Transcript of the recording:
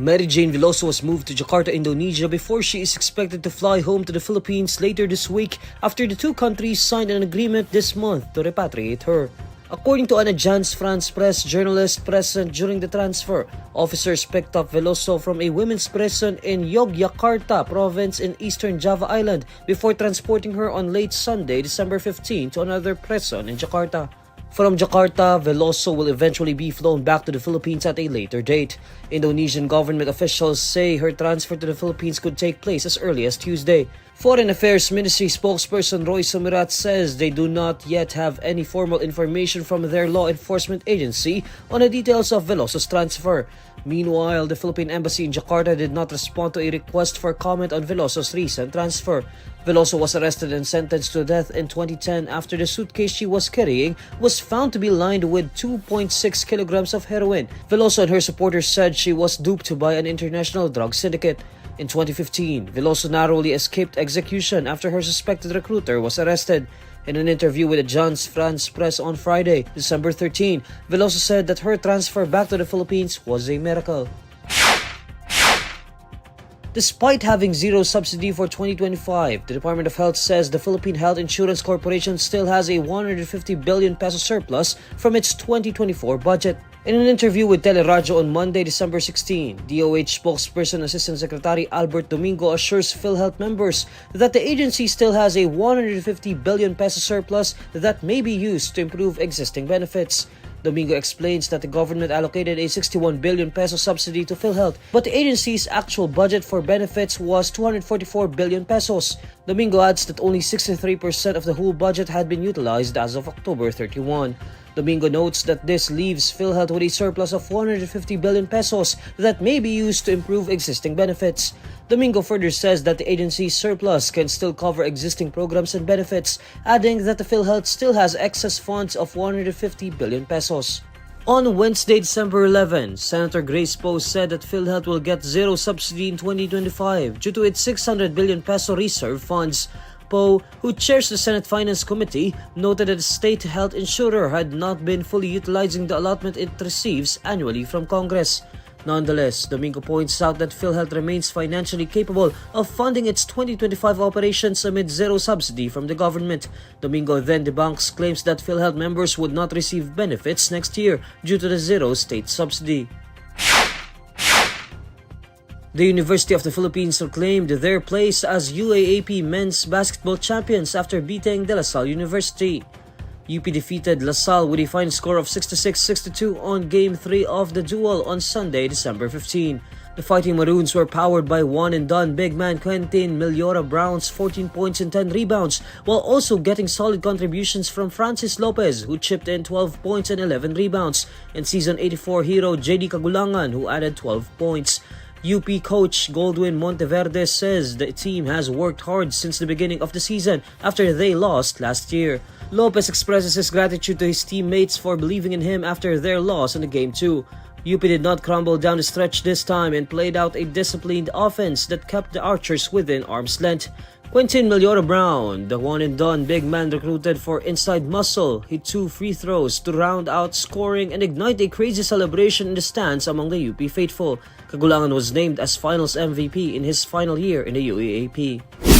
Jane Veloso was moved to Jakarta, Indonesia before she is expected to fly home to the Philippines later this week after the two countries signed an agreement this month to repatriate her. According to an Agence France-Presse journalist present during the transfer, officers picked up Veloso from a women's prison in Yogyakarta province in eastern Java Island before transporting her on late Sunday, December 15 to another prison in Jakarta. From Jakarta, Veloso will eventually be flown back to the Philippines at a later date. Indonesian government officials say her transfer to the Philippines could take place as early as Tuesday. Foreign Affairs Ministry spokesperson Roy Sumirat says they do not yet have any formal information from their law enforcement agency on the details of Veloso's transfer. Meanwhile, the Philippine Embassy in Jakarta did not respond to a request for comment on Veloso's recent transfer. Veloso was arrested and sentenced to death in 2010 after the suitcase she was carrying was found to be lined with 2.6 kilograms of heroin. Veloso and her supporters said she was duped by an international drug syndicate. In 2015, Veloso narrowly escaped execution after her suspected recruiter was arrested. In an interview with Agence France-Presse on Friday, December 13, Veloso said that her transfer back to the Philippines was a miracle. Despite having zero subsidy for 2025, the Department of Health says the Philippine Health Insurance Corporation still has a 150 billion peso surplus from its 2024 budget. In an interview with Teleradyo on Monday, December 16, DOH spokesperson Assistant Secretary Albert Domingo assures PhilHealth members that the agency still has a 150 billion peso surplus that may be used to improve existing benefits. Domingo explains that the government allocated a 61 billion peso subsidy to PhilHealth, but the agency's actual budget for benefits was 244 billion pesos. Domingo adds that only 63% of the whole budget had been utilized as of October 31. Domingo notes that this leaves PhilHealth with a surplus of 150 billion pesos that may be used to improve existing benefits. Domingo further says that the agency's surplus can still cover existing programs and benefits, adding that the PhilHealth still has excess funds of 150 billion pesos. On Wednesday, December 11, Senator Grace Poe said that PhilHealth will get zero subsidy in 2025 due to its 600 billion peso reserve funds. Poe, who chairs the Senate Finance Committee, noted that the state health insurer had not been fully utilizing the allotment it receives annually from Congress. Nonetheless, Domingo points out that PhilHealth remains financially capable of funding its 2025 operations amid zero subsidy from the government. Domingo then debunks claims that PhilHealth members would not receive benefits next year due to the zero state subsidy. The University of the Philippines reclaimed their place as UAAP men's basketball champions after beating De La Salle University. UP defeated La Salle with a final score of 66-62 on Game 3 of the duel on Sunday, December 15. The Fighting Maroons were powered by one-and-done big man Quentin Meliora Brown's 14 points and 10 rebounds, while also getting solid contributions from Francis Lopez, who chipped in 12 points and 11 rebounds, and Season 84 hero JD Cagulangan, who added 12 points. UP coach Goldwyn Monteverde says the team has worked hard since the beginning of the season after they lost last year. Lopez expresses his gratitude to his teammates for believing in him after their loss in the Game 2. UP did not crumble down the stretch this time and played out a disciplined offense that kept the Archers within arm's length. Quentin Meliora Brown, the one-and-done big man recruited for Inside Muscle, hit 2 free throws to round out scoring and ignite a crazy celebration in the stands among the UP faithful. Cagulangan was named as Finals MVP in his final year in the UAAP.